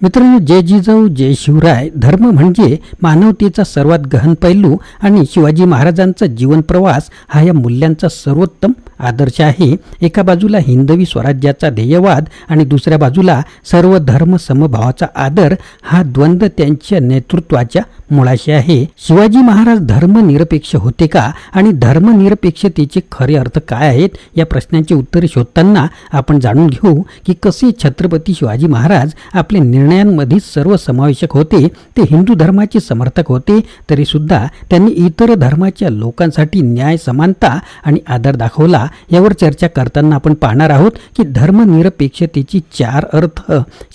मित्रांनो, जय जिजाऊ जय शिवराय. धर्म म्हणजे मानवतेचा सर्वात गहन पैलू आणि शिवाजी महाराजांचा जीवन प्रवास हा या मूल्यांचा सर्वोत्तम आदर्श आहे. एका बाजूला हिंदवी स्वराज्याचा ध्येयवाद आणि दुसऱ्या बाजूला सर्व धर्म समभावाचा आदर हा द्वंद्व त्यांच्या नेतृत्वाच्या मुळाशी आहे. शिवाजी महाराज धर्मनिरपेक्ष होते का आणि धर्मनिरपेक्षतेचे खरे अर्थ काय आहेत या प्रश्नांची उत्तरे शोधताना आपण जाणून घेऊ की कसे छत्रपती शिवाजी महाराज आपल्या निर्णयांमध्ये सर्वसमावेशक होते. ते हिंदू धर्माचे समर्थक होते तरी सुद्धा त्यांनी इतर धर्माच्या लोकांसाठी न्याय, समानता आणि आदर दाखवला. यावर चर्चा करताना आपण पाहणार आहोत की धर्मनिरपेक्षतेची चार अर्थ.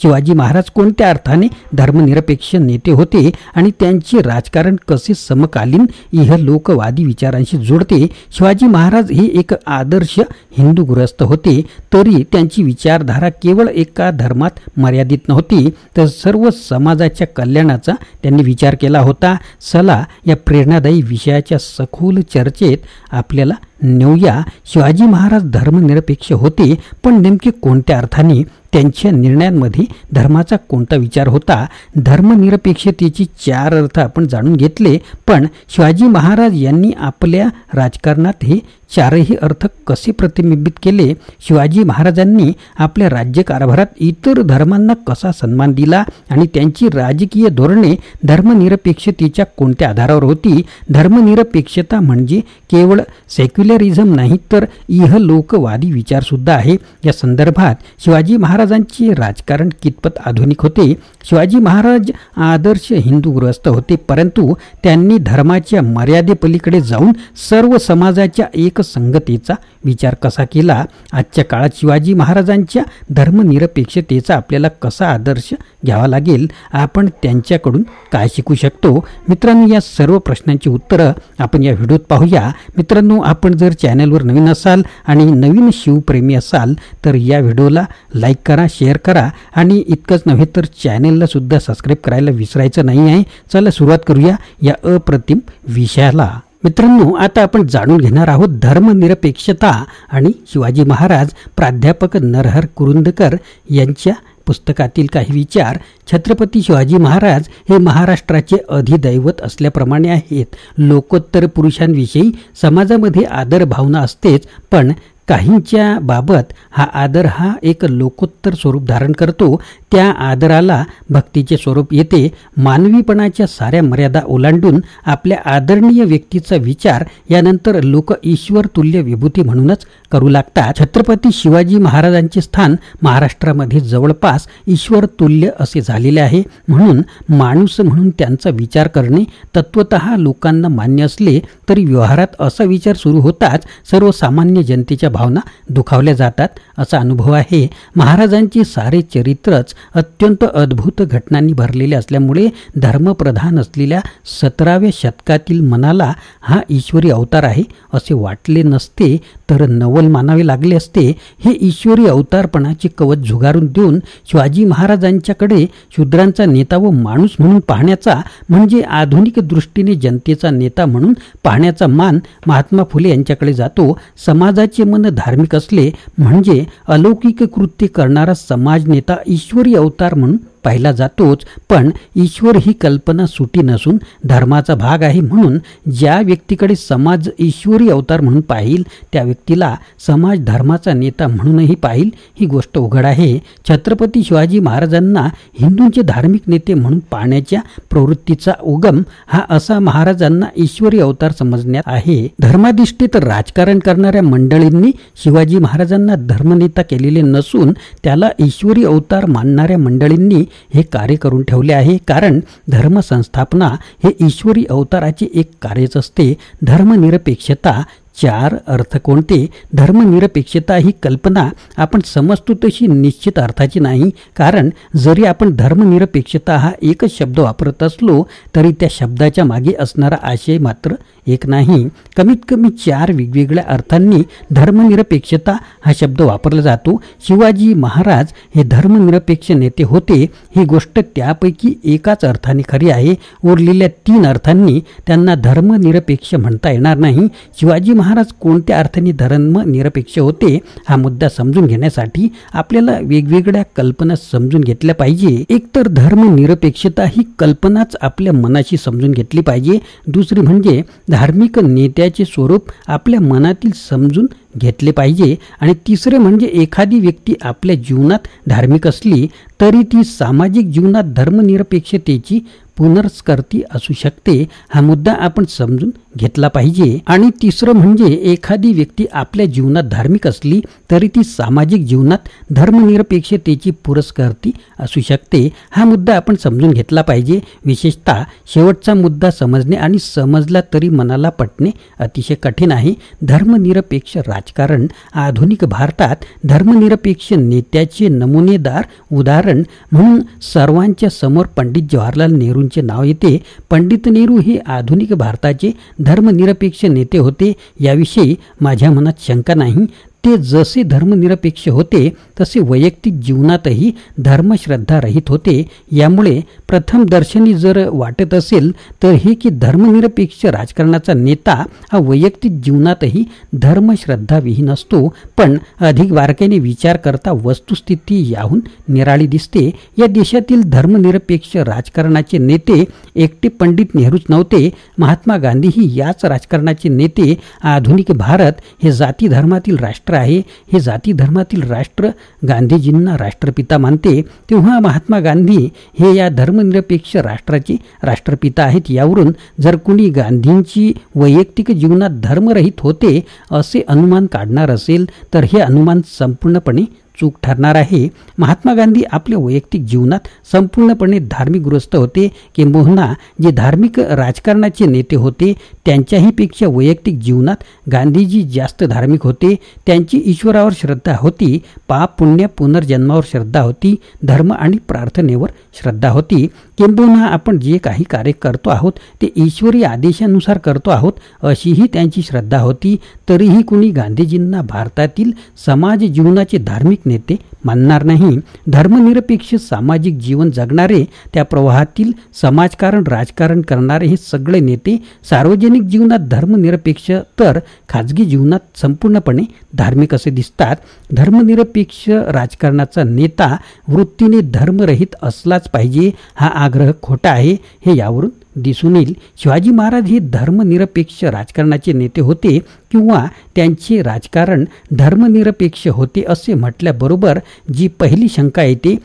शिवाजी महाराज कोणत्या अर्थाने धर्मनिरपेक्ष नेते होते आणि त्यांचे राजकारण कसे समकालीन इहलोकवादी विचारांशी जुळते. शिवाजी महाराज हे एक आदर्श हिंदू गृहस्थ होते तरी त्यांची विचारधारा केवळ एका धर्मात मर्यादित नव्हती तर सर्व समाजाच्या कल्याणाचा त्यांनी विचार केला होता. चला या प्रेरणादायी विषयाच्या सखोल चर्चेत आपल्याला नेऊया. शिवाजी महाराज धर्मनिरपेक्ष होते पण नेमके कोणत्या अर्थाने? त्यांच्या निर्णयांमध्ये धर्माचा कोणता विचार होता? धर्मनिरपेक्षतेची चार अर्थ आपण जाणून घेतले पण शिवाजी महाराज यांनी आपल्या राजकारणात हे चारही अर्थ कसे प्रतिबिंबित केले? शिवाजी महाराजांनी आपल्या राज्यकारभारात इतर धर्मांना कसा सन्मान दिला आणि त्यांची राजकीय धोरणे धर्मनिरपेक्षतेच्या कोणत्या आधारावर होती? धर्मनिरपेक्षता म्हणजे केवळ सेक्युलरिझम नाही तर इहलोकवादी विचारसुद्धा आहे. या संदर्भात शिवाजी महाराजांचे राजकारण कितपत आधुनिक होते? शिवाजी महाराज आदर्श हिंदू गृहस्थ होते परंतु त्यांनी धर्माच्या मर्यादेपलीकडे जाऊन सर्व समाजाच्या एक संगतीचा विचार कसा केला? आजच्या काळात शिवाजी महाराजांच्या धर्मनिरपेक्षतेचा आपल्याला कसा आदर्श घ्यावा लागेल? आपण त्यांच्याकडून काय शिकू शकतो? मित्रांनो, या सर्व प्रश्नांची उत्तरं आपण या व्हिडिओत पाहूया. मित्रांनो, आपण जर चॅनलवर नवीन असाल आणि नवीन शिवप्रेमी असाल तर या व्हिडिओला लाईक करा, शेअर करा आणि इतकंच नव्हे तर चॅनलला सुद्धा सबस्क्राईब करायला विसरायचं नाही आहे. चला सुरुवात करूया या अप्रतिम विषयाला. मित्रांनो, आता आपण जाणून घेणार आहोत धर्मनिरपेक्षता आणि शिवाजी महाराज. प्राध्यापक नरहर कुरुंदकर यांच्या पुस्तकातील काही विचार. छत्रपती शिवाजी महाराज हे महाराष्ट्राचे अधिदैवत असल्याप्रमाणे आहेत. लोकोत्तर पुरुषांविषयी समाजामध्ये आदर भावना असतेच पण काहींच्या बाबत हा आदर हा एक लोकोत्तर स्वरूप धारण करतो. त्या आदराला भक्तीचे स्वरूप येते. मानवीपणाच्या साऱ्या मर्यादा ओलांडून आपल्या आदरणीय व्यक्तीचा विचार यानंतर लोक ईश्वर तुल्य विभूती म्हणूनच करू लागतात. छत्रपती शिवाजी महाराजांचे स्थान महाराष्ट्रामध्ये जवळपास ईश्वर तुल्य असे झालेले आहे. म्हणून माणूस म्हणून त्यांचा विचार करणे तत्वतः लोकांना मान्य असले तरी व्यवहारात असा विचार सुरू होताच सर्वसामान्य जनतेच्या भावना दुखावल्या जातात असा अनुभव आहे. महाराजांचे सारे चरित्रच अत्यंत अद्भुत घटनांनी भरलेले असल्यामुळे धर्मप्रधान असलेल्या 17व्या शतकातील मनाला हा ईश्वरी अवतार आहे असे वाटले नसते तर नवल मानावे लागले असते. हे ईश्वरी अवतारपणाचे कवच झुगारून देऊन शिवाजी महाराजांच्याकडे शूद्रांचा नेता व माणूस म्हणून पाहण्याचा म्हणजे आधुनिक दृष्टीने जनतेचा नेता म्हणून पाहण्याचा मान महात्मा फुले यांच्याकडे जातो. समाजाचे मन धार्मिक असले म्हणजे अलौकिक कृत्य करणारा समाज नेता ईश्वरी अवतार म्हणून पाहिला जातोच पण ईश्वर ही कल्पना सुटी नसून धर्माचा भाग आहे. म्हणून ज्या व्यक्तीकडे समाज ईश्वरी अवतार म्हणून पाहिल त्या व्यक्तीला समाज धर्माचा नेता म्हणूनही पाहिल ही गोष्ट उघड आहे. छत्रपती शिवाजी महाराजांना हिंदूंचे धार्मिक नेते म्हणून पाहण्याच्या प्रवृत्तीचा उगम हा असा महाराजांना ईश्वरी अवतार समजण्यात आहे. धर्माधिष्ठित राजकारण करणाऱ्या मंडळींनी शिवाजी महाराजांना धर्मनेता केलेले नसून त्याला ईश्वरी अवतार मानणाऱ्या मंडळींनी हे कार्य करून ठेवले आहे. कारण धर्मसंस्थापना हे ईश्वरी अवताराचे एक कार्यच असते. धर्मनिरपेक्षता चार अर्थ कोणते? धर्मनिरपेक्षता ही कल्पना आपण समजतो तशी निश्चित अर्थाची नाही. कारण जरी आपण धर्मनिरपेक्षता हा एकच शब्द वापरत असलो तरी त्या शब्दाच्या मागे असणारा आशय मात्र एक नाही. कमीत कमी चार वेगवेगळ्या अर्थांनी धर्मनिरपेक्षता हा शब्द वापरला जातो. शिवाजी महाराज हे धर्मनिरपेक्ष नेते होते ही गोष्ट त्यापैकी एकाच अर्थाने खरी आहे. उरलेल्या तीन अर्थांनी त्यांना धर्मनिरपेक्ष म्हणता येणार नाही. शिवाजी महाराज कोणत्या अर्थाने धर्मनिरपेक्ष होते हा मुद्दा समजून घेण्यासाठी आपल्याला वेगवेगळ्या कल्पना समजून घेतल्या पाहिजे. एकतर धर्मनिरपेक्षता ही कल्पनाच आपल्या मनाशी समजून घेतली पाहिजे. दुसरी म्हणजे धार्मिक नेत्याचे स्वरूप आपल्या मनातील समजून घेतले पाहिजे. आणि तिसरे म्हणजे एखादी व्यक्ती आपल्या जीवनात धार्मिक असली तरी ती सामाजिक जीवनात धर्मनिरपेक्षतेची पुनर्स्कर्ती असू शकते हा मुद्दा आपण समजून घेतला पाहिजे. आणि तिसरं म्हणजे एखादी व्यक्ती आपल्या जीवनात धार्मिक असली तरी ती सामाजिक जीवनात धर्मनिरपेक्षतेची पुरस्कर्ती असू शकते हा मुद्दा आपण समजून घेतला पाहिजे. विशेषतः शेवटचा मुद्दा समजणे आणि समजला तरी मनाला पटणे अतिशय कठीण आहे. धर्मनिरपेक्ष राजकारण. आधुनिक भारतात धर्मनिरपेक्ष नेत्याचे नमुनेदार उदाहरण म्हणून सर्वांच्या समोर पंडित जवाहरलाल नेहरूंचे नाव येते. पंडित नेहरू हे आधुनिक भारताचे धर्मनिरपेक्ष नेते होते याविषयी माझ्या मनात शंका नाही. ते जसे धर्मनिरपेक्ष होते तसे वैयक्तिक जीवनातही धर्मश्रद्धा रहित होते. यामुळे प्रथम दर्शनी जर वाटत असेल तर हे की धर्मनिरपेक्ष राजकारणाचा नेता हा वैयक्तिक जीवनातही धर्मश्रद्धाविहीन असतो. पण अधिक बारकाईने विचार करता वस्तुस्थिती याहून निराळी दिसते. या देशातील धर्मनिरपेक्ष राजकारणाचे नेते एकटे पंडित नेहरूच नव्हते. महात्मा गांधीही याच राजकारणाचे नेते. आधुनिक भारत हे जाती धर्मातील राष्ट्र आहे. हे जाती धर्मातील राष्ट्र गांधीजींना राष्ट्रपिता मानते. तेव्हा महात्मा गांधी हे या धर्मनिरपेक्ष राष्ट्राचे राष्ट्रपिता आहेत. यावरून जर कुणी गांधींची वैयक्तिक जीवनात धर्मरहित होते असे अनुमान काढणार असेल तर हे अनुमान संपूर्णपणे चूक ठरणार आहे. महात्मा गांधी आपल्या वैयक्तिक जीवनात संपूर्णपणे धार्मिक गृहस्थ होते. किंबहुना जे धार्मिक राजकारणाचे नेते होते त्यांच्याहीपेक्षा वैयक्तिक जीवनात गांधीजी जास्त धार्मिक होते. त्यांची ईश्वरावर श्रद्धा होती. पाप पुण्य पुनर्जन्मावर श्रद्धा होती. धर्म आणि प्रार्थनेवर श्रद्धा होती. किंबहुना आपण जे काही कार्य करतो आहोत ते ईश्वरी आदेशानुसार करतो आहोत अशीही त्यांची श्रद्धा होती. तरीही कुणी गांधीजींना भारतातील समाज जीवनाचे धार्मिक नेते मानणार नाही. धर्मनिरपेक्ष सामाजिक जीवन जगणारे, त्या प्रवाहातील समाजकारण राजकारण करणारे हे सगळे नेते सार्वजनिक जीवनात धर्मनिरपेक्ष तर खाजगी जीवनात संपूर्णपणे धार्मिक असे दिसतात. धर्मनिरपेक्ष राजकारणाचा नेता वृत्तीने धर्मरहित असलाच पाहिजे हा आग्रह खोटा आहे हे यावरून दिसून येईल. शिवाजी महाराज हे धर्मनिरपेक्ष राजकारणाचे नेते होते किंवा त्यांचे राजकारण धर्मनिरपेक्ष होते असे म्हटल्याबरोबर जी पहिली शंका येते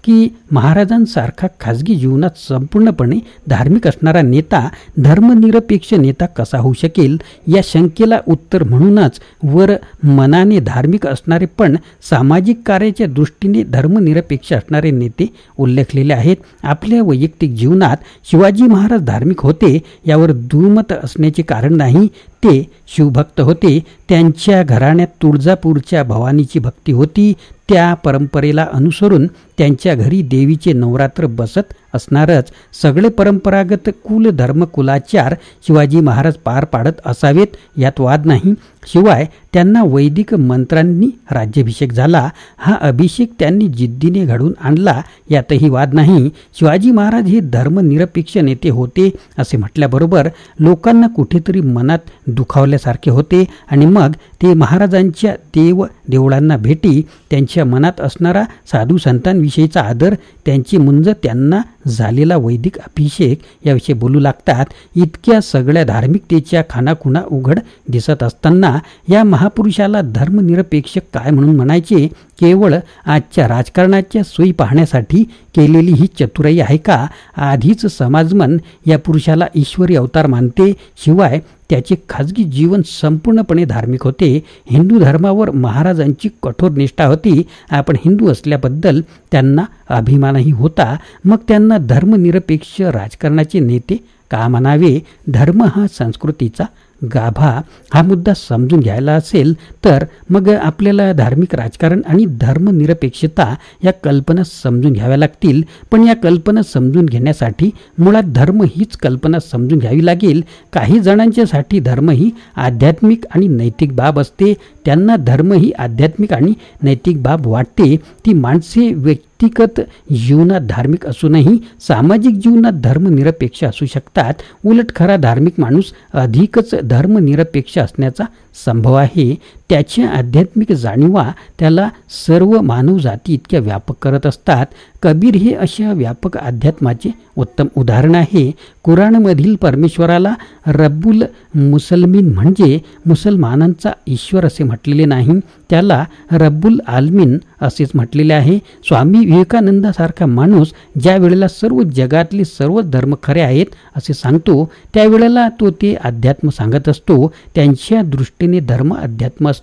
की महाराजांसारखा खाजगी जीवनात संपूर्णपणे धार्मिक असणारा नेता धर्मनिरपेक्ष नेता कसा होऊ शकेल. या शंकेला उत्तर म्हणूनच वर मनाने धार्मिक असणारे पण सामाजिक कार्याच्या दृष्टीने धर्मनिरपेक्ष असणारे नेते उल्लेखलेले आहेत. आपल्या वैयक्तिक जीवनात शिवाजी महाराज धार्मिक होते यावर दुमत असण्याचे कारण नाही. ते शिवभक्त होते. त्यांच्या घराण्यात तुळजापूरच्या भवानीची भक्ती होती. त्या परंपरेला अनुसरून त्यांच्या घरी देवीचे नवरात्र बसत असणारच. सगळे परंपरागत कुल धर्म कुलाचार शिवाजी महाराज पार पाडत असावेत यात वाद नाही. शिवाय त्यांना वैदिक मंत्रांनी राज्याभिषेक झाला. हा अभिषेक त्यांनी जिद्दीने घडवून आणला यातही वाद नाही. शिवाजी महाराज हे धर्मनिरपेक्ष नेते होते असे म्हटल्याबरोबर लोकांना कुठेतरी मनात दुखावल्यासारखे होते आणि मग ते महाराजांच्या देवळांना भेटी, त्यांच्या मनात असणारा साधू संतांविषयीचा आदर, त्यांची मुंज, त्यांना झालेला वैदिक अभिषेक याविषयी बोलू लागतात. इतक्या सगळ्या धार्मिकतेच्या खानाखुणा उघड दिसत असताना या महापुरुषाला धर्मनिरपेक्ष काय म्हणून म्हणायचे? केवळ आजच्या राजकारणाच्या सोयी पाहण्यासाठी केलेली ही चतुराई आहे का? आधीच समाजमन या पुरुषाला ईश्वरी अवतार मानते. शिवाय त्याचे खाजगी जीवन संपूर्णपणे धार्मिक होते. हिंदू धर्मावर महाराजांची कठोर निष्ठा होती. आपण हिंदू असल्याबद्दल त्यांना अभिमानही होता. मग त्यांना धर्मनिरपेक्ष राजकारणाचे नेते का म्हणावे? धर्म हा संस्कृतीचा गाभा हा मुद्दा समजून घ्यायला असेल तर मग आपल्याला धार्मिक राजकारण आणि धर्मनिरपेक्षता या कल्पना समजून घ्याव्या लागतील. पण या कल्पना समजून घेण्यासाठी मुळात धर्म हीच कल्पना समजून घ्यावी लागेल. काही जणांच्यासाठी धर्म ही आध्यात्मिक आणि नैतिक बाब असते. त्यांना धर्म ही आध्यात्मिक आणि नैतिक बाब वाटते. ती माणसे व्यक्तिगत जीवनात धार्मिक असूनही सामाजिक जीवनात धर्मनिरपेक्ष असू शकतात. उलट खरा धार्मिक माणूस अधिकच धर्मनिरपेक्ष असण्याचा संभव आहे. त्याच्या आध्यात्मिक जाणीवा त्याला सर्व मानवजाती इतक्या व्यापक करत असतात. कबीर हे अशा व्यापक अध्यात्माचे उत्तम उदाहरण आहे. कुराणमधील परमेश्वराला रब्बुल मुसलमीन म्हणजे मुसलमानांचा ईश्वर असे म्हटलेले नाही, त्याला रब्बुल आलमीन असेच म्हटलेले आहे. स्वामी विवेकानंदासारखा माणूस ज्या वेळेला सर्व जगातले सर्व धर्म खरे आहेत असे सांगतो, त्यावेळेला तो ते अध्यात्म सांगत असतो. त्यांच्या दृष्टीने धर्म अध्यात्म असतो.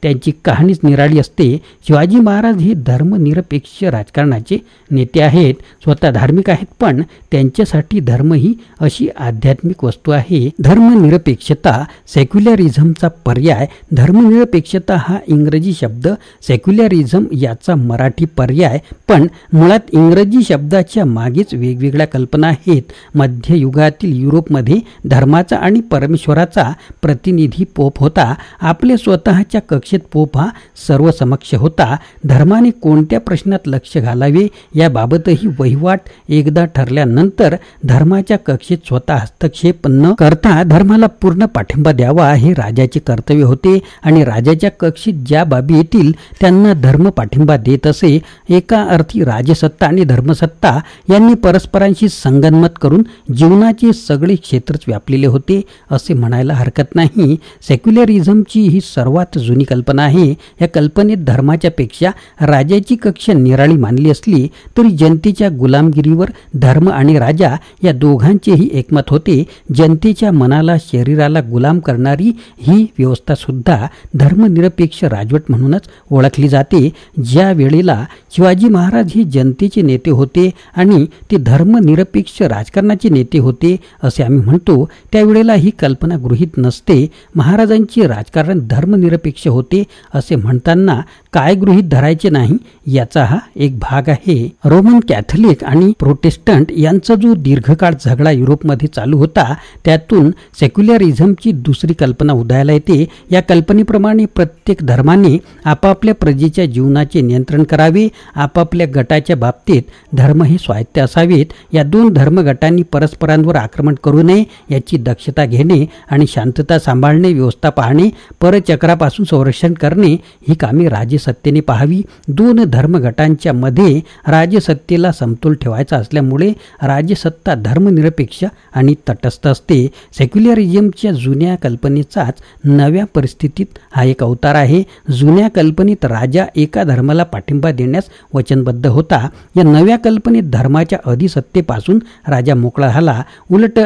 त्यांची कहाणीच निराळी असते. शिवाजी महाराज हे धर्मनिरपेक्ष राजकारणाचे नेते आहेत. स्वतः धार्मिक आहेत, पण त्यांच्यासाठी धर्म ही अशी आध्यात्मिक वस्तू आहे. धर्मनिरपेक्षता सेक्युलरिझमचा पर्याय. धर्मनिरपेक्षता हा इंग्रजी शब्द, सेक्युलरिझम याचा मराठी पर्याय, पण मुळात इंग्रजी शब्दाच्या मागेच वेगवेगळ्या कल्पना आहेत. मध्ययुगातील युरोपमध्ये धर्माचा आणि परमेश्वराचा प्रतिनिधी पोप होता. आपल्या स्वतःच्या कक्षेत पोप हा सर्वसमक्ष होता. धर्माने कोणत्या प्रश्नात लक्ष घालावे याबाबतही वहिवाट एकदा ठरल्यानंतर धर्माच्या कक्षेत स्वतः हस्तक्षेप न करता धर्माला पूर्ण पाठिंबा द्यावा हे राजाचे कर्तव्य होते. आणि राजाच्या कक्षेत ज्या बाबी येतील त्यांना धर्म पाठिंबा देत असे. एका अर्थी राजसत्ता आणि धर्मसत्ता यांनी परस्परांशी संगनमत करून जीवनाचे सगळे क्षेत्रच व्यापलेले होते असे म्हणायला हरकत नाही. सेक्युलरिझमची ही सर्वात जुनी कल्पना आहे. या कल्पनेत धर्माच्या पेक्षा राजाची कक्षा निराळी मानली असली तरी जनतेच्या गुलामगिरीवर धर्म आणि राजा या दोघांचेही एकमत होते. जनतेच्या मनाला शरीराला गुलाम करणारी ही व्यवस्था सुद्धा धर्मनिरपेक्ष राजवट म्हणूनच ओळखली जाते. ज्या वेळेला शिवाजी महाराज हे जनतेचे नेते होते आणि ते धर्मनिरपेक्ष राजकारणाचे नेते होते असे आम्ही म्हणतो, त्यावेळेला ही कल्पना गृहीत नसते. महाराजांचे राजकारण धर्मनिरपेक्ष होते असे म्हणताना काय गृहीत धरायचे नाही याचा हा एक भाग आहे. रोमन कॅथलिक आणि प्रोटेस्टंट यांचा जो दीर्घकाळ झगडा युरोपमध्ये चालू होता, त्यातून सेक्युलरिझमची दुसरी कल्पना उदयाला येते. या कल्पनेप्रमाणे प्रत्येक धर्माने आपापल्या प्रजेच्या जीवनाचे नियंत्रण करावे. आपापल्या गटाच्या बाबतीत धर्म हे स्वायत्त असावेत. या दोन धर्मगटांनी परस्परांवर आक्रमण करू नये याची दक्षता घेणे आणि शांतता सांभाळणे, व्यवस्था पाहणे, परचक्रापासून संरक्षण करणे ही कामे राजसत्तेने पाहावी. दोन धर्मगटांच्या मध्ये राजसत्तेला समतोल ठेवायचा असल्यामुळे राजसत्ता धर्मनिरपेक्ष आणि तटस्थ असते. सेक्युलरिझमच्या जुन्या कल्पनेचाच नव्या परिस्थितीत हा एक अवतार आहे. जुन्या कल्पनेत राजा एका धर्माला पाठिंबा देण्यास वचनबद्ध होता. या नव्या कल्पनेत धर्माच्या अधिसत्तेपासून राजा मोकळा झाला. उलट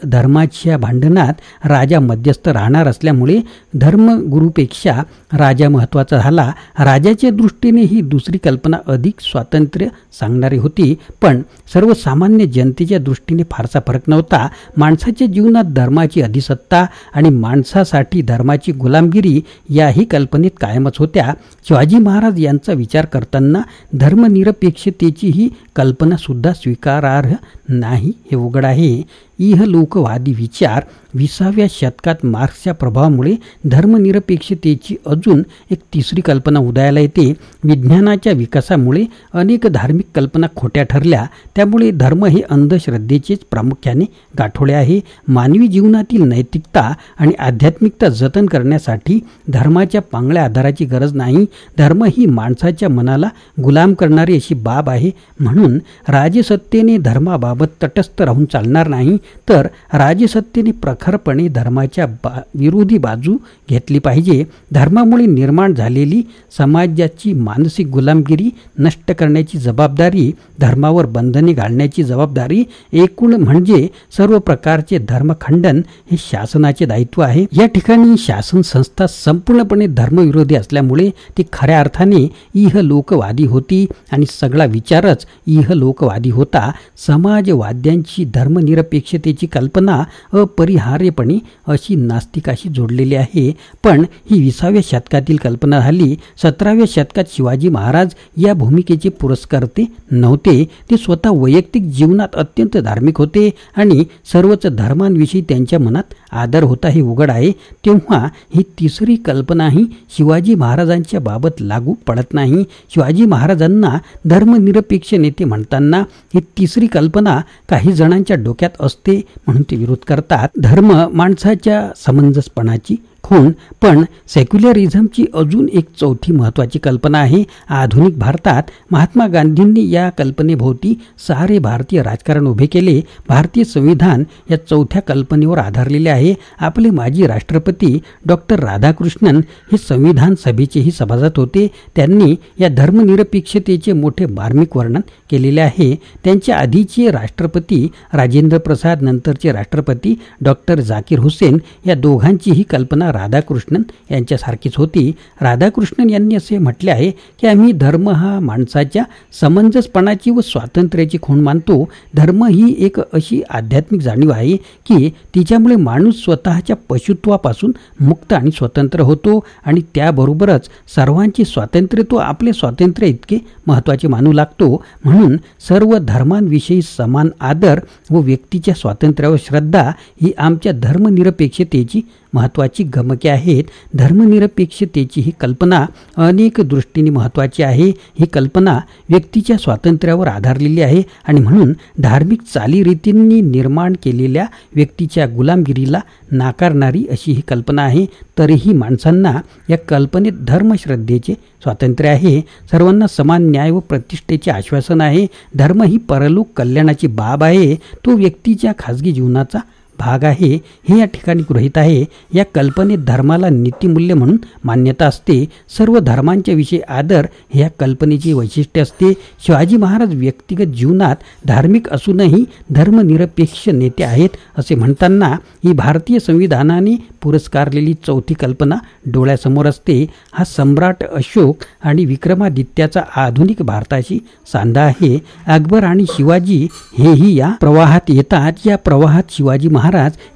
धर्माच्या भांडणात राजा मध्यस्थ राहणार असल्यामुळे धर्मगुरूपेक्षा राजा महत्त्वाचा झाला. राजाच्या दृष्टीने ही दुसरी कल्पना अधिक स्वातंत्र्य सांगणारी होती, पण सर्वसामान्य जनतेच्या दृष्टीने फारसा फरक नव्हता. माणसाच्या जीवनात धर्माची अधिसत्ता आणि माणसासाठी धर्माची गुलामगिरी याही कल्पनेत कायमच होत्या. शिवाजी महाराज यांचा विचार करताना धर्मनिरपेक्षतेची ही कल्पना सुद्धा स्वीकारार्ह नाही हे उघड आहे. इहलोकवादी विचार 20व्या शतकात मार्क्सच्या प्रभावामुळे धर्मनिरपेक्षतेची अजून एक तिसरी कल्पना उदयाला येते. विज्ञानाच्या विकासामुळे अनेक धार्मिक कल्पना खोट्या ठरल्या. त्यामुळे धर्म हे अंधश्रद्धेचेच प्रामुख्याने गाठोडे आहे. मानवी जीवनातील नैतिकता आणि आध्यात्मिकता जतन करण्यासाठी धर्माच्या पांगळ्या आधाराची गरज नाही. धर्म ही माणसाच्या मनाला गुलाम करणारी अशी बाब आहे. म्हणून राजसत्तेने धर्माबाबत तटस्थ राहून चालणार नाही, तर राजसत्तेने प्रखरपणे धर्माच्या विरोधी बाजू घेतली पाहिजे. धर्मामुळे निर्माण झालेली समाजाची मानसिक गुलामगिरी नष्ट करण्याची जबाबदारी, धर्मावर बंधने घालण्याची जबाबदारी, एकूण म्हणजे सर्व प्रकारचे धर्मखंडन हे शासनाचे दायित्व आहे. या ठिकाणी शासन संस्था संपूर्णपणे धर्मविरोधी असल्यामुळे ती खऱ्या अर्थाने इहलोकवादी होती आणि सगळा विचारच इहलोकवादी होता. समाजवाद्यांची धर्मनिरपेक्षतेची कल्पना अपरिहार्यपणे अशी नास्तिकाशी जोडलेली आहे. पण ही 20व्या शतकातील कल्पना झाली. 17व्या शतकात शिवाजी महाराज या भूमिकेचे पुरस्कर्ते नव्हते. ते स्वतः वैयक्तिक जीवनात अत्यंत धार्मिक होते आणि सर्वच धर्मांविषयी त्यांच्या मनात आदर होता हे उघड आहे, तेव्हा ही तिसरी कल्पनाही शिवाजी महाराजांच्या बाबत लागू पडत नाही. शिवाजी महाराजांना धर्मनिरपेक्ष नेते म्हणताना ही तिसरी कल्पना काही जणांच्या डोक्यात असते म्हणून ते विरोध करतात. धर्म माणसाच्या समंजसपणाची खूण. पण सेक्युलरिझमची अजून एक चौथी महत्त्वाची कल्पना आहे. आधुनिक भारतात महात्मा गांधींनी या कल्पनेभोवती सारे भारतीय राजकारण उभे केले. भारतीय संविधान या चौथ्या कल्पनेवर आधारलेले आहे. आपले माजी राष्ट्रपती डॉक्टर राधाकृष्णन हे संविधान सभेचेही सभासद होते. त्यांनी या धर्मनिरपेक्षतेचे मोठे मार्मिक वर्णन केलेले आहे. त्यांच्या आधीचे राष्ट्रपती राजेंद्र प्रसाद, नंतरचे राष्ट्रपती डॉक्टर झाकीर हुसेन या दोघांचीही कल्पना राधाकृष्णन यांच्यासारखीच होती. राधाकृष्णन यांनी असे म्हटले आहे की आम्ही धर्म हा माणसाच्या समंजसपणाची व स्वातंत्र्याची खूण मानतो. धर्म ही एक अशी आध्यात्मिक जाणीव आहे की तिच्यामुळे माणूस स्वतःच्या पशुत्वापासून मुक्त आणि स्वतंत्र होतो आणि त्याबरोबरच सर्वांचे स्वातंत्र्य तो आपले स्वातंत्र्य इतके महत्त्वाचे मानू लागतो. म्हणून सर्व धर्मांविषयी समान आदर व व्यक्तीच्या स्वातंत्र्यावर श्रद्धा ही आमच्या धर्मनिरपेक्षतेची महत्त्वाची गमके आहेत. धर्मनिरपेक्षतेची ही कल्पना अनेक दृष्टीने महत्त्वाची आहे. ही कल्पना व्यक्तीच्या स्वातंत्र्यावर आधारलेली आहे आणि म्हणून धार्मिक चालीरीतींनी निर्माण केलेल्या व्यक्तीच्या गुलामगिरीला नाकारणारी अशी ही कल्पना आहे. तरीही माणसांना या कल्पनेत धर्मश्रद्धेचे स्वातंत्र्य आहे. सर्वांना समान न्याय व प्रतिष्ठेचे आश्वासन आहे. धर्म ही परलोक कल्याणाची बाब आहे. तो व्यक्तीच्या खाजगी जीवनाचा भाग आहे हे या ठिकाणी गृहीत आहे. या कल्पनेत धर्माला नीतिमूल्य म्हणून मान्यता असते. सर्व धर्मांच्या विषयी आदर हे या कल्पनेची वैशिष्ट्य असते. शिवाजी महाराज व्यक्तिगत जीवनात धार्मिक असूनही धर्मनिरपेक्ष नेते आहेत असे म्हणताना ही भारतीय संविधानाने पुरस्कारलेली चौथी कल्पना डोळ्यासमोर असते. हा सम्राट अशोक आणि विक्रमादित्याचा आधुनिक भारताशी सांधा आहे. अकबर आणि शिवाजी हेही या प्रवाहात येतात. या प्रवाहात शिवाजी महाराज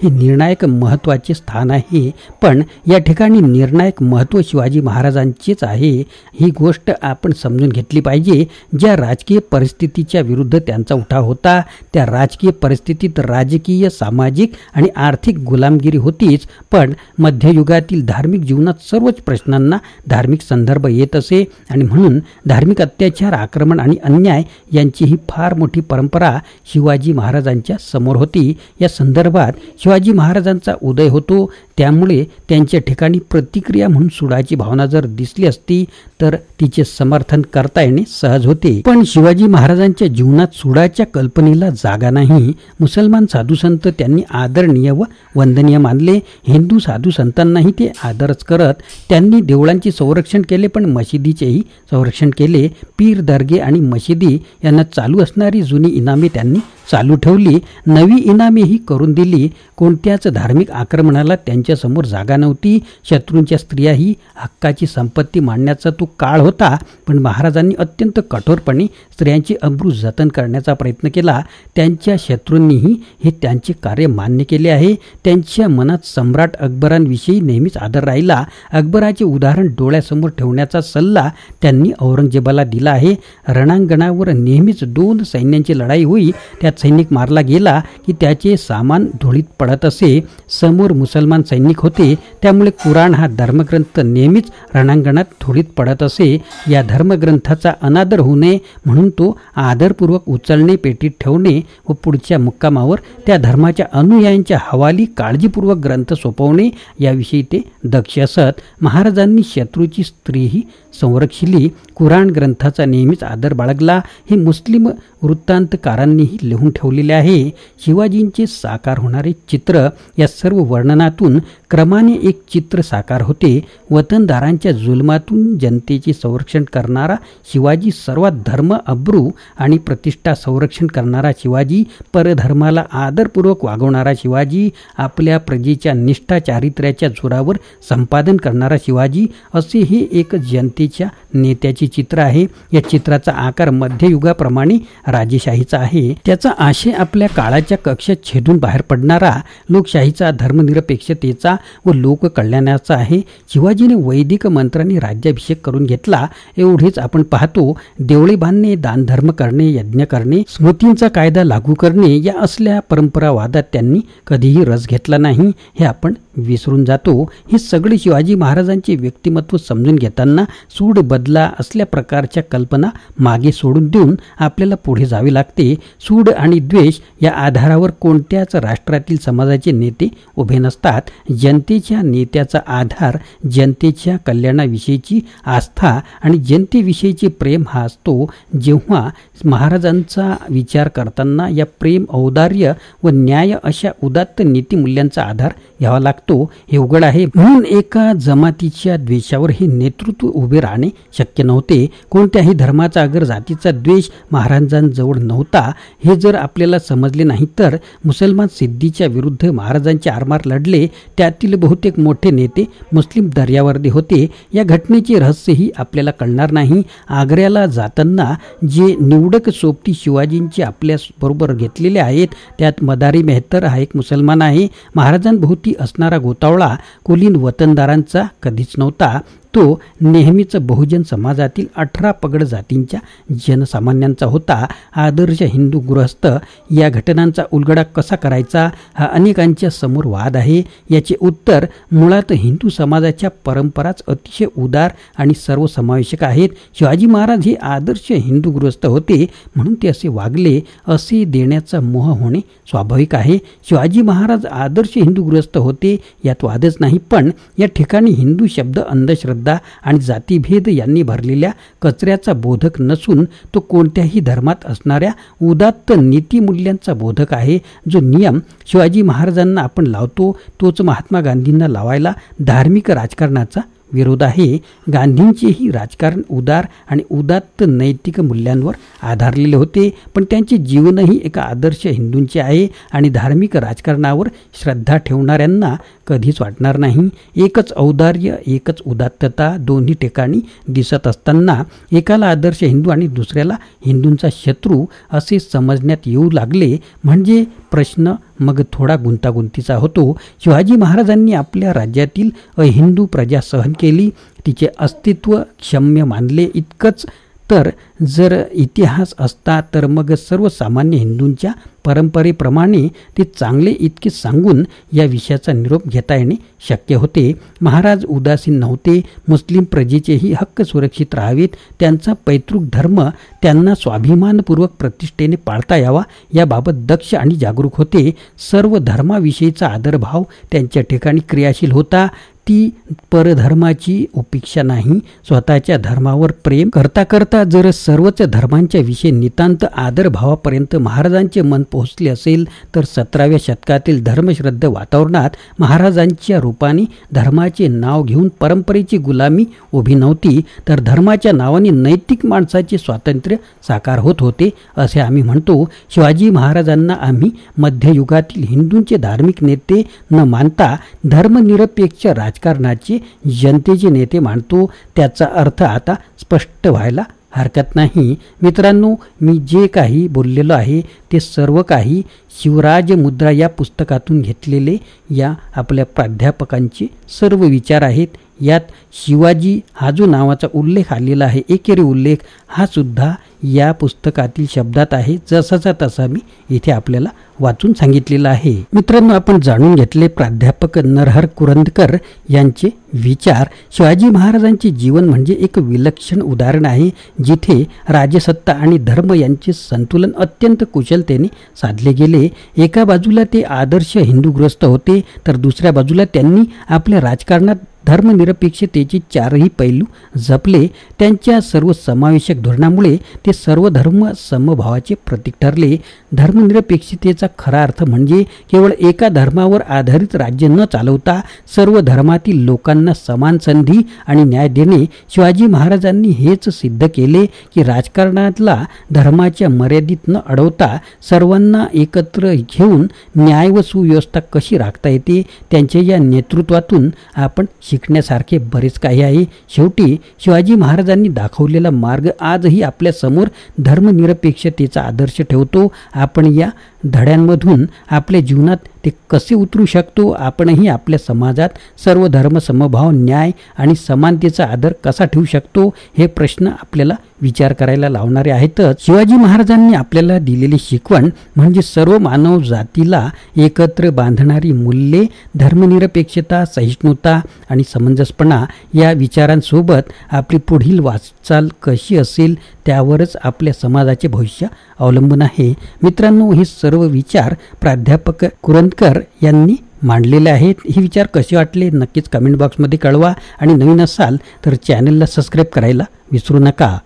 हे निर्णायक महत्त्वाचे स्थान आहे. पण या ठिकाणी निर्णायक महत्त्व शिवाजी महाराजांचेच आहे. ही गोष्ट आपण समजून घेतली पाहिजे. ज्या राजकीय परिस्थितीच्या विरुद्ध त्यांचा उठाव होता त्या राजकीय परिस्थितीत राजकीय, सामाजिक आणि आर्थिक गुलामगिरी होतीच. पण मध्ययुगातील धार्मिक जीवनात सर्वच प्रश्नांना धार्मिक संदर्भ येत असे आणि म्हणून धार्मिक अत्याचार, आक्रमण आणि अन्याय यांची ही फार मोठी परंपरा शिवाजी महाराजांच्या समोर होती. या संदर्भात शिवाजी महाराजांचा उदय होतो. त्यामुळे त्यांच्या ठिकाणी प्रतिक्रिया म्हणून सुडाची भावना जर दिसली असती तर तिचे समर्थन करता येणे सहज होते. पण शिवाजी महाराजांच्या जीवनात सुडाच्या कल्पनेला जागा नाही. मुसलमान साधू संत त्यांनी आदरणीय व वंदनीय मानले. हिंदू साधू संतांनाही ते आदरच करत. त्यांनी देवळांचे संरक्षण केले पण मशिदीचेही संरक्षण केले. पीर, दर्गे आणि मशिदी यांना चालू असणारी जुनी इनामे त्यांनी चालू ठेवली. नवी इनामेही करून दिली. कोणत्याच धार्मिक आक्रमणाला त्यांच्यासमोर जागा नव्हती. शत्रूंच्या स्त्रियाही हक्काची संपत्ती मांडण्याचा तो काळ होता. पण महाराजांनी अत्यंत कठोरपणे स्त्रियांचे अब्रू जतन करण्याचा प्रयत्न केला. त्यांच्या शत्रूंनीही हे त्यांचे कार्य मान्य केले आहे. त्यांच्या मनात सम्राट अकबरांविषयी नेहमीच आदर राहिला. अकबराचे उदाहरण डोळ्यासमोर ठेवण्याचा सल्ला त्यांनी औरंगजेबाला दिला आहे. रणांगणावर नेहमीच दोन सैन्यांची लढाई होई. त्यात सैनिक मारला गेला की त्याचे सामान धुळीत पडत असे. समोर मुसलमान सैनिक होते त्यामुळे कुराण हा धर्मग्रंथ नेहमीच रणांगणात धुळीत पडत असे. या धर्मग्रंथाचा अनादर होऊ नये म्हणून तो आदरपूर्वक उचलणे, पेटीत ठेवणे व पुढच्या मुक्कामावर त्या धर्माच्या अनुयायांच्या हवाली काळजीपूर्वक ग्रंथ सोपवणे याविषयी ते दक्ष असत. महाराजांनी शत्रूची स्त्रीही संरक्षिली. कुराण ग्रंथाचा नेहमीच आदर बाळगला. हे मुस्लिम वृत्तांतकारांनीही लिहून ठेवलेले आहे. शिवाजींचे साकार होणारे चित्र या सर्व वर्णनातून क्रमाने एक चित्र साकार होते. वतनदारांच्या जुलमातून जनतेचे संरक्षण करणारा शिवाजी, सर्वात धर्म, अब्रू आणि प्रतिष्ठा संरक्षण करणारा शिवाजी, परधर्माला आदरपूर्वक वागवणारा शिवाजी, आपल्या प्रजेच्या निष्ठा चारित्र्याच्या जोरावर संपादन करणारा शिवाजी, असे हे एक जनतेच्या नेत्याचे चित्र आहे. या चित्राचा आकार मध्ययुगाप्रमाणे राजेशाहीचा आहे. त्याचा आशे आपल्या काळाच्या कक्षेत छेदून बाहेर पडणारा लोकशाहीचा, धर्मनिरपेक्षतेचा व लोककल्याणाचा आहे. शिवाजीने वैदिक मंत्रांनी राज्याभिषेक करून घेतला एवढेच आपण पाहतो. देवळे बांधणे, दानधर्म करणे, यज्ञ करणे, स्मृतींचा कायदा लागू करणे या असल्या परंपरावादात त्यांनी कधीही रस घेतला नाही हे आपण विसरून जातो. हे सगळे शिवाजी महाराजांचे व्यक्तिमत्व समजून घेताना सूड बदला असल्या प्रकारच्या कल्पना मागे सोडून देऊन आपल्याला पुढे जावे लागते. सूड आणि द्वेष या आधारावर कोणत्याच राष्ट्रातील समाजाचे नेते उभे नसतात. जनतेच्या नेत्याचा आधार जनतेच्या कल्याणाविषयीची आस्था आणि जनतेविषयीचे प्रेम हा असतो. जेव्हा महाराजांचा विचार करताना या प्रेम, औदार्य व न्याय अशा उदात्त नीतिमूल्यांचा आधार घ्यावा लागतो हे उघड आहे. म्हणून एका जमातीच्या द्वेषावर हे नेतृत्व उभे राहणे शक्य नव्हते. कोणत्याही धर्माचा अगर जातीचा द्वेष महाराजांजवळ नव्हता हे जर आपल्याला समजले नाही तर मुसलमान सिद्धीच्या विरुद्ध महाराजांचे आरमार लढले. त्यातील बहुतेक मोठे नेते मुस्लिम दर्यावर्दी होते. या घटनेचे रहस्यही आपल्याला कळणार नाही. आग्र्याला जाताना जे निवडक सोबती शिवाजींचे आपल्या बरोबर घेतलेले आहेत त्यात मदारी मेहतर हा एक मुसलमान आहे. महाराजांभोवती असणारा गोतावळा कुलीन वतनदारांचा कधीच नव्हता. तो नेहमीच बहुजन समाजातील 18 पगड जातींच्या जनसामान्यांचा होता. आदर्श हिंदू गृहस्थ या घटनांचा उलगडा कसा करायचा हा अनेकांच्या समोर वाद आहे. याचे उत्तर मुळात हिंदू समाजाच्या परंपराच अतिशय उदार आणि सर्वसमावेशक आहेत. शिवाजी महाराज हे आदर्श हिंदू गृहस्थ होते म्हणून ते असे वागले असे देण्याचा मोह होणे स्वाभाविक आहे. शिवाजी महाराज आदर्श हिंदू गृहस्थ होते यात वादच नाही. पण या ठिकाणी हिंदू शब्द अंधश्रद्धा आणि जातीभेद यांनी भरलेल्या कचऱ्याचा बोधक नसून तो कोणत्याही धर्मात असणाऱ्या उदात्त नीतिमूल्यांचा बोधक आहे. जो नियम शिवाजी महाराजांना आपण लावतो तोच महात्मा गांधींना लावायला धार्मिक राजकारणाचा विरोध आहे. गांधींचेही राजकारण उदार आणि उदात्त नैतिक मूल्यांवर आधारलेले होते. पण त्यांचे जीवनही एका आदर्श हिंदूंचे आहे आणि धार्मिक राजकारणावर श्रद्धा ठेवणाऱ्यांना कधीच वाटणार नाही. एकच औदार्य, एकच उदात्तता दोन्ही ठिकाणी दिसत असताना एकाला आदर्श हिंदू आणि दुसऱ्याला हिंदूंचा शत्रू असे समजण्यात येऊ लागले म्हणजे प्रश्न मग थोडा गुंतागुंतीचा होतो. शिवाजी महाराजांनी आपल्या राज्यातील अहिंदू प्रजा सहन केली, तिचे अस्तित्व क्षम्य मानले. इतकंच तर जर इतिहास असता तर मग सर्वसामान्य हिंदूंच्या परंपरेप्रमाणे ते चांगले इतके सांगून या विषयाचा निरोप घेता येणे शक्य होते. महाराज उदासीन नव्हते. मुस्लिम प्रजेचेही हक्क सुरक्षित राहावेत, त्यांचा पैतृक धर्म त्यांना स्वाभिमानपूर्वक प्रतिष्ठेने पाळता यावा याबाबत दक्ष आणि जागरूक होते. सर्व धर्माविषयीचा आदरभाव त्यांच्या ठिकाणी क्रियाशील होता. ती परधर्माची उपेक्षा नाही. स्वतःच्या धर्मावर प्रेम करता करता जर सर्वच धर्मांच्या विषयी नितांत आदरभावापर्यंत महाराजांचे मन पोहोचले असेल तर 17व्या शतकातील धर्मश्रद्ध वातावरणात महाराजांच्या रूपाने धर्माचे नाव घेऊन परंपरेची गुलामी उभी नव्हती तर धर्माच्या नावाने नैतिक माणसाचे स्वातंत्र्य साकार होत होते असे आम्ही म्हणतो. शिवाजी महाराजांना आम्ही मध्ययुगातील हिंदूंचे धार्मिक नेते न मानता धर्मनिरपेक्ष राजकारणाचे जनतेचे नेते मानतो. त्याचा अर्थ आता स्पष्ट व्हायला हरकत नाही. मित्रांनो, मी जे काही बोललेलो आहे ते सर्व काही शिवराज मुद्रा या पुस्तकातून घेतलेले या आपल्या प्राध्यापकांचे सर्व विचार आहेत. यात शिवाजी हा जो नावाचा उल्लेख आलेला आहे, एकेरी उल्लेख, हा सुद्धा या पुस्तकातील शब्दात आहे. जसाचा तसा मी इथे आपल्याला वाचून सांगितलेला आहे. मित्रांनो, आपण जाणून घेतले प्राध्यापक नरहर कुरुंदकर यांचे विचार. शिवाजी महाराजांचे जीवन म्हणजे एक विलक्षण उदाहरण आहे जिथे राजसत्ता आणि धर्म यांचे संतुलन अत्यंत कुशलतेने साधले गेले. एका बाजूला ते आदर्श हिंदूग्रस्त होते तर दुसऱ्या बाजूला त्यांनी आपल्या राजकारणात धर्मनिरपेक्षतेचे चारही पैलू जपले. त्यांच्या सर्व समावेशक धोरणामुळे ते सर्व धर्म समभावाचे प्रतीक ठरले. धर्मनिरपेक्षतेचा खरा अर्थ म्हणजे केवळ एका धर्मावर आधारित राज्य न चालवता सर्व धर्मातील लोकांना समान संधी आणि न्याय देणे. शिवाजी महाराजांनी हेच सिद्ध केले की राजकारणातला धर्माच्या मर्यादित न अडवता सर्वांना एकत्र घेऊन न्याय व सुव्यवस्था कशी राखता येते त्यांच्या या नेतृत्वातून आपण शिकण्यासारखे बरेच काही आहे. शेवटी शिवाजी महाराजांनी दाखवलेला मार्ग आजही आपल्या समोर धर्मनिरपेक्षतेचा आदर्श ठेवतो. आपण या धड्यांमधून आपल्या जीवनात ते कसे उतरू शकतो? आपणही आपल्या समाजात सर्व धर्म समभाव, न्याय आणि समानतेचा आदर कसा ठेवू शकतो? हे प्रश्न आपल्याला विचार करायला लावणारे आहेतच. शिवाजी महाराजांनी आपल्याला दिलेली शिकवण म्हणजे सर्व मानव जातीला एकत्र बांधणारी मूल्ये, धर्मनिरपेक्षता, सहिष्णुता आणि समंजसपणा या विचारांसोबत आपली पुढील वाटचाल कशी असेल त्यावरच आपल्या समाजाचे भविष्य अवलंबून आहे. मित्रांनो, हे सर्व विचार प्राध्यापक कुरंदकर यांनी मांडलेले आहेत. हे विचार कसे वाटले नक्कीच कमेंट बॉक्समध्ये कळवा आणि नवीन असाल तर चॅनलला सबस्क्राईब करायला विसरू नका.